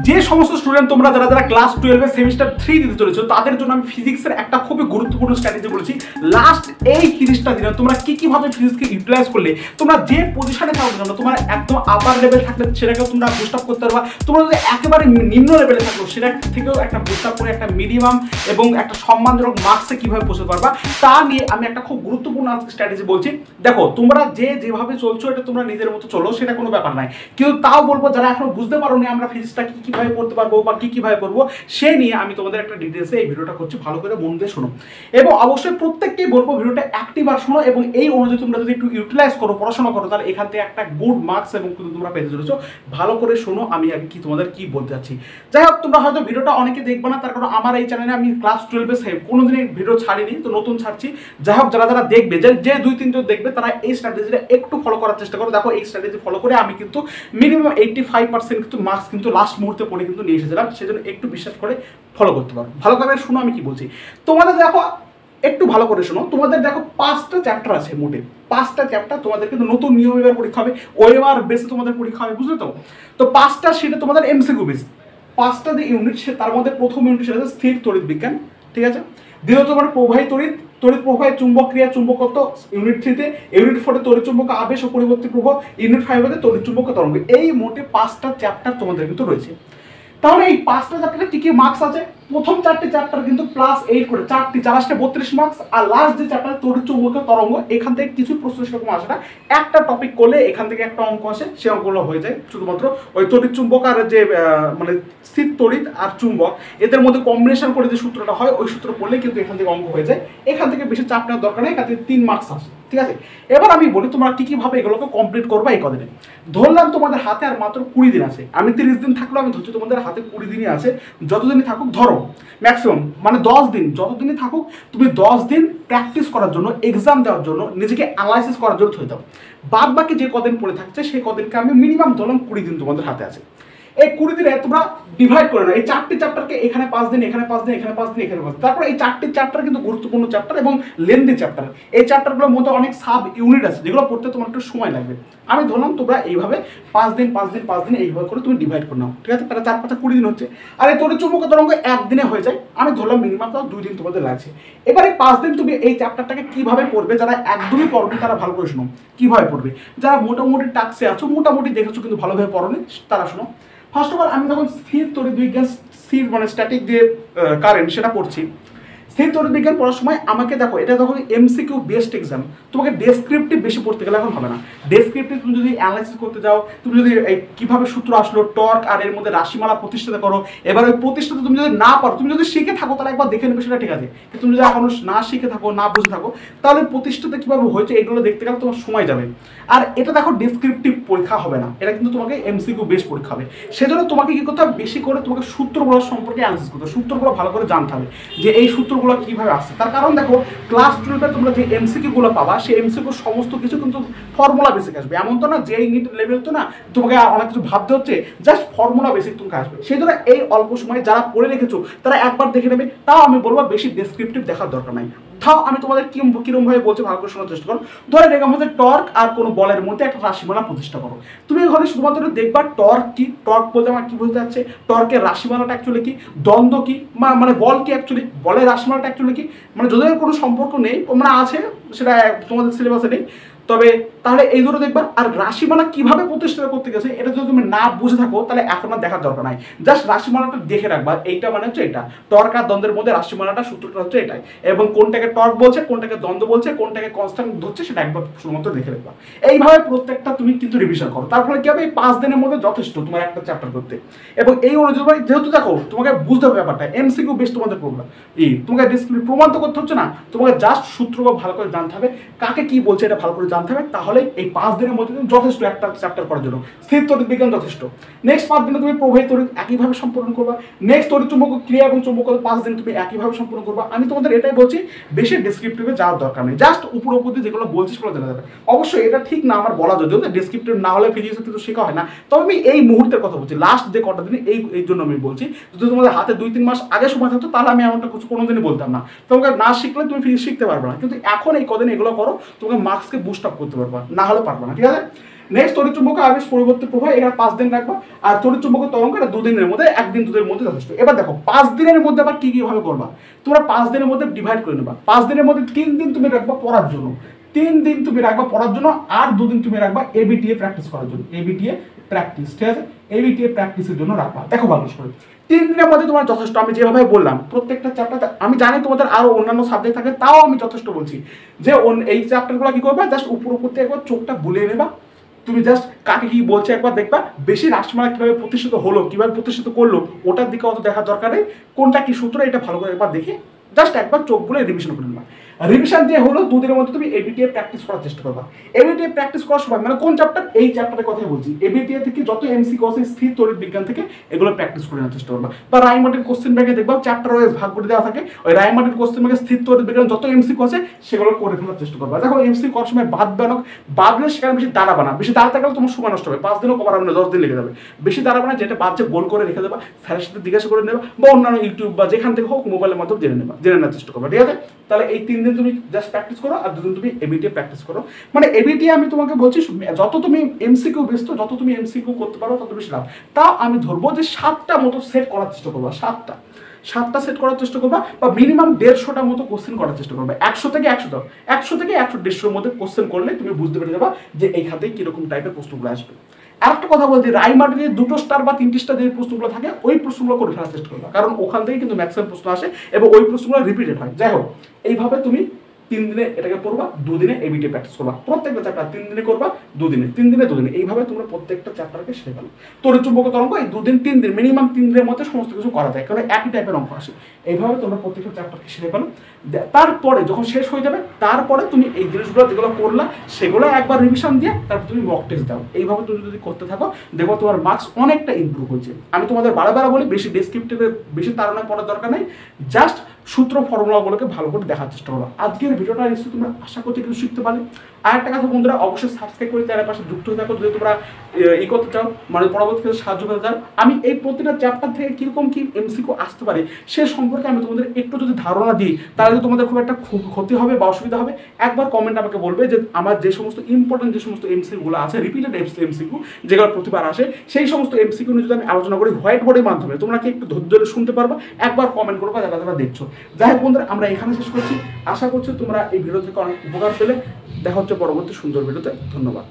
যে সমস্ত স্টুডেন্ট তোমরা যারা যারা ক্লাস 12 সেমিস্টার 3 দিতে চলেছো তাদের জন্য আমি ফিজিক্সের একটা খুবই গুরুত্বপূর্ণ স্ট্র্যাটেজি বলেছি। লাস্ট এই 30টা দিনে তোমরা কি ভাবে ফিজিক্সকে ইউটিলাইজ করলে তোমরা যে পজিশনে থাকো না তোমার একদম আপার লেভেল থাকলে সেটাকেও তোমরা বুস্ট আপ করতে পারবা, তোমরা যদি একেবারে নিম্ন লেভেলে থাকো সেটা থেকেও একটা বুস্ট আপ করে একটা মিনিমাম এবং একটা সম্মানজনক মার্কসে কিভাবে পৌঁছতে পারবা তা নিয়ে আমি একটা খুব গুরুত্বপূর্ণ স্ট্র্যাটেজি বলছি। দেখো তোমরা যেভাবে চলছো এটা তোমরা নিজের মতো চলো, সেটা কোনো ব্যাপার নাই, কিন্তু তাও বলবো যারা এখনো বুঝতে পারো না আমরা ফিজিক্সটা কিভাবে পড়তে পারবো বা কিভাবে পড়বো সে নিয়ে আমি তোমাদের একটা ডিটেলসে এই ভিডিওটা করছি, ভালো করে মন দিয়ে শোনো। এবং অবশ্যই প্রত্যেককেই বলবো ভিডিওটা অ্যাক্টিভ আর শোনো, এবং এই অনুযায়ী তোমরা যদি একটু ইউটিলাইজ করো, পড়াশোনা করো, তাহলে এখান থেকে একটা গুড মার্কস এবং কিন্তু তোমরা পেতে চলেছো। ভালো করে শোনো আমি আগে কি তোমাদের কি বলতে চাচ্ছি। যাই হোক, তোমরা হয়তো ভিডিওটা অনেকে দেখবে না, তার কারণ আমার এই চ্যানেলে আমি ক্লাস 12 কোনোদিনই ভিডিও ছাড়িনি, তো নতুন ছাড়ছি। যাই হোক, যারা যারা দেখবে যে 2-3 জন দেখবে তারা এই স্ট্র্যাটেজিটা একটু ফলো করার চেষ্টা করো। দেখো এই স্ট্র্যাটেজি ফলো করে আমি কিন্তু মিনিমাম 85% কিন্তু মার্কস কিন্তু লাস্ট মুহূর্তে পড়ে কিন্তু নিয়ে এসেছিলাম, সেজন্য একটু বিশ্বাস করে ফলো করতে পারো। ভালো করে শোনো আমি কি বলছি। তোমাদের দেখো একটু ভালো করে শোনো, তোমাদের দেখো 5টা চ্যাপ্টার আছে, মোটে 5টা চ্যাপ্টার। তোমাদের কিন্তু নতুন নিয়ম এবার পরীক্ষা হবে, ওএমআর বেসে তোমাদের পরীক্ষা হবে, বুঝলে তো? তো 5টা সেটা তোমাদের এমসিকিউ বেস। 5টা যে ইউনিট তার মধ্যে প্রথম ইউনিট সেটা হচ্ছে স্থির তড়িৎ বিজ্ঞান, ঠিক আছে। দ্বিতীয়ত তোমার প্রবাহী তড়িৎ, তড়িৎ প্রবাহে চুম্বক ক্রিয়া চুম্বকত্ব ইউনিট 3-তে, ইউনিট 4-এ তড়িৎ চুম্বক আবেশ ও পরিবর্তী প্রবাহ, ইউনিট 5-এ তড়িৎ চুম্বক তরঙ্গ। এই মোটে 5টা চ্যাপ্টার তোমাদের কিন্তু রয়েছে। তাহলে এই 5টা চ্যাপ্টারে কি কি মার্কস আছে? প্রথম 4টি চ্যাপ্টার কিন্তু +8 করে, 4টি 32 মার্কস। আর লাস্ট যে চ্যাপ্টার তড়িৎ চুম্বকীয় তরঙ্গ, এখান থেকে কিছু প্রশ্ন সেরকম আসে না, একটা টপিক করলে এখান থেকে একটা অঙ্ক আসে, সেই অঙ্কগুলো হয়ে যায় শুধুমাত্র ওই তড়িৎ চুম্বক আর যে মানে স্থির তড়িৎ আর চুম্বক এদের মধ্যে কম্বিনেশন করে যে সূত্রটা হয় ওই সূত্র পড়লে কিন্তু এখান থেকে অঙ্ক হয়ে যায়। এখান থেকে বেশি চাপ নেওয়ার দরকার নেই, এখান থেকে 3 মার্কস আসে, ঠিক আছে। এবার আমি বলি তোমরা কি ভাবে এগুলোকে কমপ্লিট করবা এই কদিনে। ধরলাম তোমাদের হাতে আর মাত্র 20 দিন আছে, আমি 30 দিন থাকলেও আমি ধরছি তোমাদের হাতে 20 দিনই আছে। যতদিনই থাকুক ধরো ম্যাক্সিমাম মানে 10 দিন, যতদিনই থাকুক তুমি 10 দিন প্র্যাকটিস করার জন্য, এক্সাম দেওয়ার জন্য, নিজেকে অ্যানালাইসিস করার জন্য থই দাও। বাদ বাকি যে কদিন পড়ে থাকছে সেই কদিনকে আমি মিনিমাম ধরলাম 20 দিন তোমাদের হাতে আছে। এই 20 দিনে তোমরা ডিভাইড করে নাও এই 4টি চ্যাপ্টারকে, এখানে 5 দিন, এখানে 5 দিন, এখানে 5 দিন, এখানে 5 দিন। তারপর এই 4টি চ্যাপ্টার কিন্তু গুরুত্বপূর্ণ চ্যাপ্টার এবং লেন্দি চ্যাপ্টার। এই চ্যাপ্টারগুলোর মধ্যে অনেক সাব ইউনিট আছে যেগুলো পড়তে তোমার একটু সময় লাগবে। আমি ধরলাম তোমরা এইভাবে 5 দিন 5 দিন 5 দিন এইভাবে করে তুমি ডিভাইড করে নাও, ঠিক আছে। তাহলে 4-5 20 দিন হচ্ছে। আর এই তড়িৎ চুম্বকীয় তরঙ্গ একদিনে হয়ে যায়, আমি ধরলাম মিনিমাম 2 দিন তোমাদের লাগছে। এবারে 5 দিন তুমি এই চ্যাপ্টারটাকে কিভাবে পড়বে, যারা একদমই পড়বে তারা ভালো করে শোনো কিভাবে পড়বে। যারা মোটামুটি টাক্সে আছো, মোটামুটি দেখেছো কিন্তু ভালোভাবে পড়োনি, তারা শোনো। ফার্স্ট অফ অল আমি যখন স্থির তড়িৎ বিজ্ঞান, স্থির মানে স্ট্যাটিক যে কারেন্ট সেটা পড়ছি, স্থির তড়িৎ বিজ্ঞান পড়ার সময় আমাকে দেখো এটা যখন এমসিকিউ বেসড এক্সাম, তোমাকে ডেসক্রিপটিভ বেশি পড়তে গেলে এখন হবে না। ডেসক্রিপটিভ তুমি যদি অ্যানালাইসিস করতে যাও, তুমি যদি এই কীভাবে সূত্র আসলো, টর্ক আর এর মধ্যে রাশিমালা প্রতিষ্ঠাতা করো, এবার ওই প্রতিষ্ঠাতা তুমি যদি না পারো, তুমি যদি শিখে থাকো তাহলে একবার দেখে নেবে, সেটা ঠিক আছে। কিন্তু তুমি যদি এখনো না শিখে থাকো, না বুঝে থাকো, তাহলে প্রতিষ্ঠাতা কীভাবে হয়েছে এগুলো দেখতে গেলে তোমার সময় যাবে। আর এটা দেখো ডেসক্রিপটিভ পরীক্ষা হবে না, এটা কিন্তু তোমাকে এমসিকিউ বেস পরীক্ষা হবে। সেজন্য তোমাকে কী করতে হবে, বেশি করে তোমাকে সূত্রগুলো সম্পর্কে অ্যানালাইসিস করতে হবে, সূত্রগুলো ভালো করে জানতে হবে যে এই সূত্রগুলো কীভাবে আসছে। তার কারণ দেখো ক্লাস 12-এ তোমরা যে এমসিকিউগুলো পাবা সেই এমসিকিউ সমস্ত কিছু কিন্তু ফর্মুলা বেসিক আসবে। এমন তো না যে লেভেল তো না তোমাকে অনেক কিছু ভাবতে হচ্ছে, জাস্ট ফর্মুলা বেসিক তোমাকে আসবে। সেই জন্য এই অল্প সময়ে যারা পড়ে রেখেছো তারা একবার দেখে নেবে। তাও আমি বলবো বেশি ডেসক্রিপটিভ দেখার দরকার নাই। তাও আমি তোমাদের কিরকম ভাবে বলছি ভালো করে শোনার চেষ্টা করো। ধরে রেখে মধ্যে টর্ক আর কোনো বলের মধ্যে একটা রাশিমালা প্রতিষ্ঠা করো। তুমি এখানে শুধুমাত্র দেখবা টর্ক কি, টর্ক বলতে আমার কি বুঝতে যাচ্ছে, টর্কের রাশিমালাটা অ্যাকচুয়ালি কি, দ্বন্দ্ব কি, মানে বল কি অ্যাকচুয়ালি, বলের রাশিমালাটা অ্যাকচুয়ালি কি, মানে যদিও কোনো সম্পর্ক নেই, মানে আছে সেটা তোমাদের সিলেবাসে নেই, তবে তাহলে এই দুটো দেখবা। আর রাশিমালা কিভাবে প্রতিষ্ঠা করতে গেছে এটা যদি তুমি না বুঝে থাকো তাহলে এখন আর দেখার দরকার নাই, জাস্ট রাশিমালাটা দেখে রাখবা। এইটা মানে হচ্ছে এটা, টর্ক আর দ্বন্দ্বের মধ্যে রাশিমালাটা সূত্রটা হচ্ছে এটাই, এবং কোনটাকে টর্ক বলছে, কোনটাকে দ্বন্দ্ব বলছে, কোনটাকে কনস্ট্যান্ট ধরছে সেটা একবার শুধুমাত্র দেখে রাখবা। এইভাবে প্রত্যেকটা তুমি কিন্তু রিভিশন করো। তার ফলে কি হবে, এই 5 দিনের মধ্যে যথেষ্ট তোমার একটা চ্যাপ্টার করতে। এবং এই অনুযায়ী যেহেতু দেখো তোমাকে বুঝতে হবে ব্যাপারটা, এমসিকিউ বেশ তোমাদের প্রবলেম তোমাকে প্রমাণ তো করতে হচ্ছে না, তোমাকে জাস্ট সূত্রগুলো ভালো করে জানতে হবে, কাকে কি বলছে এটা ভালো করে জানতে হবে। তাহলে এই 5 দিনের মধ্যে যথেষ্ট একটা চ্যাপ্টার করার জন্য। স্থির তড়িৎ বিজ্ঞান যথেষ্ট। নেক্সট 5 দিনে তুমি প্রবাহী তড়িৎ একইভাবে সম্পূর্ণ করবা। নেক্সট তড়িৎ চুম্বক ক্রিয়া এবং চুম্বকত্ব 5 দিন তুমি একইভাবে সম্পূর্ণ করবা। আমি তোমাদের এটাই বলছি, বেশি ডেসক্রিপটিভে যাওয়ার দরকার নেই, জাস্ট উপর দিয়ে যেগুলো বলছি সেগুলো জানা যাবে। অবশ্যই এটা ঠিক না আমার বলা, যদিও ডেসক্রিপটিভ না হলে ফিজিক্স কিন্তু শেখা হয় না। তবে আমি এই মুহূর্তের কথা বলছি, লাস্ট যে কটা দিন এই জন্য আমি বলছি। যদি তোমাদের হাতে 2-3 মাস আগে সময় থাকতো তাহলে আমি এমনটা কিছু কোনোদিনই বলতাম না, তোমাকে না শিখলে তুমি ফিজিক্স শিখতে পারবে না। কিন্তু এখন এই কদিন এগুলো করো, তোমাকে মার্কসকে বুস্ট আপ করতে পারবা, না হলে পারবে না, ঠিক আছে। নেক্সট তড়িৎচুম্বকীয় আবেশ পরিবর্তিত প্রবাহ, এটা 5 দিন রাখবা। আর তড়িৎচুম্বকীয় তরঙ্গ এটা 2 দিনের মধ্যে, 1 দিন 2 দিনের মধ্যে যথেষ্ট। এবার দেখো 5 দিনের মধ্যে আবার কি কিভাবে করবা, তোমরা 5 দিনের মধ্যে ডিভাইড করে নেবা। 5 দিনের মধ্যে 3 দিন তুমি রাখবা পড়ার জন্য, 3 দিন তুমি রাখবা পড়ার জন্য, আর 2 দিন তুমি রাখবা এবিটিএ প্র্যাকটিস করার জন্য। এবিটিএ প্র্যাকটিস, ঠিক আছে, এবিটিএ প্র্যাকটিসের জন্য রাখবা। দেখো ভালো করে 3 দিনের মধ্যে তোমার যথেষ্ট। আমি যেভাবে বললাম প্রত্যেকটা চ্যাপ্টার, আমি জানি তোমাদের আরো অন্যান্য সাবজেক্ট থাকে, তাও আমি যথেষ্ট বলছি যে এই চ্যাপ্টারগুলো কি করবে, জাস্ট উপর উপর থেকে একবার চোখটা বুলিয়ে নেবা। তুমি জাস্ট কাকে কি বলছে একবার দেখবা, বেশি রাশমালা কিভাবে প্রতিষ্ঠিত হলো, কিভাবে প্রতিষ্ঠিত করলো, ওটার দিকে অত দেখার দরকার নেই। কোনটা কি সূত্র এটা ভালো করে একবার দেখে জাস্ট একবার চোখ বলে রিভিশন করে নেবা। রিভিশন যে হলো 2 দিনের মধ্যে তুমি এবিটিএ প্র্যাকটিস করার চেষ্টা করবা। এবিটিএ প্র্যাকটিস করার সময় মানে কোন চ্যাপ্টার, এই চ্যাপ্টারের কথাই বলছি। এবিটিএ থেকে যত এমসিকিউ আছে স্থির তড়িৎ বিজ্ঞান থেকে এগুলো প্র্যাকটিস করে নেওয়ার চেষ্টা করবা। বা রায়মার্টিন কোশ্চেন ব্যাগে দেখবা চ্যাপ্টার ওয়াইজ ভাগ করে দেওয়া থাকে, ওই রায়মার্টিন কোশ্চেন ব্যাগে স্থির তড়িৎ বিজ্ঞান যত এমসিকিউ আছে সেগুলো করে ফেলার চেষ্টা করবা। দেখো এমসিকিউ করার সময় বাদলে সেখানে বেশি দাঁড়াবা না, বেশি দাঁড়াতে গেলে তোমার সময় নষ্ট হবে, 5 দিনও কভার হবে না, 10 দিন লেগে যাবে। বেশি দাঁড়াবা না, যেটা বাচ্চা গোল করে রেখে দেবা, স্যারের সাথে জিজ্ঞাসা করে নেবা, বা অন্যান্য ইউটিউব বা যেখান থেকে হোক মোবাইলের মাধ্যমে জেনে নেওয়ার চেষ্টা করবা, ঠিক আছে। তাহলে এই 3 দিন তুমি জাস্ট প্র্যাকটিস করো, আর 2 দিন তুমি এবিটিএ প্র্যাকটিস করো। মানে এবিটিএ আমি তোমাকে বলছি যত তুমি এমসিকিউ ব্যস্ত, যত তুমি এমসিকিউ করতে পারো তত বেশি লাভ। তাও আমি ধরবো যে 7টা মতো সেট করার চেষ্টা করবা, 7টা সেট করার চেষ্টা করবা, বা মিনিমাম 150টা মতো কোশ্চেন করার চেষ্টা করবা। 100 থেকে 150-150-150-র মধ্যে কোশ্চেন করলে তুমি বুঝতে পেরে যাবা যে এই খাতে কিরকম টাইপের প্রশ্নগুলো আসবে। আরেকটা কথা বলছি, রায়মার্টিনের 2টো স্টার বা 3টে স্টার যে প্রশ্নগুলো থাকে ওই প্রশ্নগুলো করে ফেলার চেষ্টা করবা, কারণ ওখান থেকে কিন্তু ম্যাক্সিমাম প্রশ্ন আসে এবং ওই প্রশ্নগুলো রিপিটেড হয়। যাই হোক, এইভাবে তুমি 3 দিনে এটাকে পড়বা, 2 দিনে এবিটিএ প্র্যাকটিস করবা। প্রত্যেকটা চ্যাপ্টার 3 দিনে করবা, 2 দিনে, 3 দিনে 2 দিনে, এইভাবে তোমরা প্রত্যেকটা চ্যাপ্টারকে শিখে ফেলো। তড়িৎচুম্বকীয় তরঙ্গ এই 2 দিন 3 দিন মিনিমাম 3 দিনের মধ্যে সমস্ত কিছু করা যায়, কারণ একই টাইপের অঙ্ক আসে। এইভাবে তোমরা প্রত্যেকটা চ্যাপ্টারকে শিখে ফেলো। তারপরে যখন শেষ হয়ে যাবে, তারপরে তুমি এই জিনিসগুলো যেগুলো করলা সেগুলো একবার রিভিশন দিয়ে তারপর তুমি মক টেস্ট দাও। এইভাবে তুমি যদি করতে থাকো, দেখো তোমার মার্কস অনেকটা ইমপ্রুভ হয়েছে। আমি তোমাদের বারবার বলি, বেশি ডেসক্রিপটিভে বেশি তাড়না পড়ার দরকার নেই, জাস্ট সূত্র ফর্মুলাগুলোকে ভালো করে দেখার চেষ্টা করো। আজকের ভিডিওটা নিশ্চয়ই তোমরা আশা করছি কিছু শিখতে পারলে। আর একটা কথা বন্ধুরা, অবশ্যই সাবস্ক্রাইব করে চ্যানেলের পাশে যুক্ত হয়ে থাকো যদি তোমরা করতে চাও, মানে পরবর্তীতে সাহায্য করতে চাও। আমি এই প্রতিটা চ্যাপ্টার থেকে কীরকম কী এমসিকিউ আসতে পারে সে সম্পর্কে আমি তোমাদের একটু যদি ধারণা দিই, তাহলে তোমাদের খুব একটা ক্ষতি হবে বা অসুবিধা হবে। একবার কমেন্ট আমাকে বলবে যে আমার যে সমস্ত ইম্পর্টেন্ট যে সমস্ত এমসিকিউগুলো আছে, রিপিটেড এমসিকিউ যেগুলো প্রতিবার আসে, সেই সমস্ত এমসিকিউ নিয়ে যদি আমি আলোচনা করি হোয়াইট বোর্ডের মাধ্যমে, তোমরা কি একটু ধৈর্য ধরে শুনতে পারবা? একবার কমেন্ট করবা যারা যারা দেখছো। যাই হোক বন্ধুরা, আমরা এখানে শেষ করছি। আশা করছি তোমরা এই ভিডিও থেকে অনেক উপকার পেলে। দেখা হচ্ছে পরবর্তী সুন্দর ভিডিওতে। ধন্যবাদ।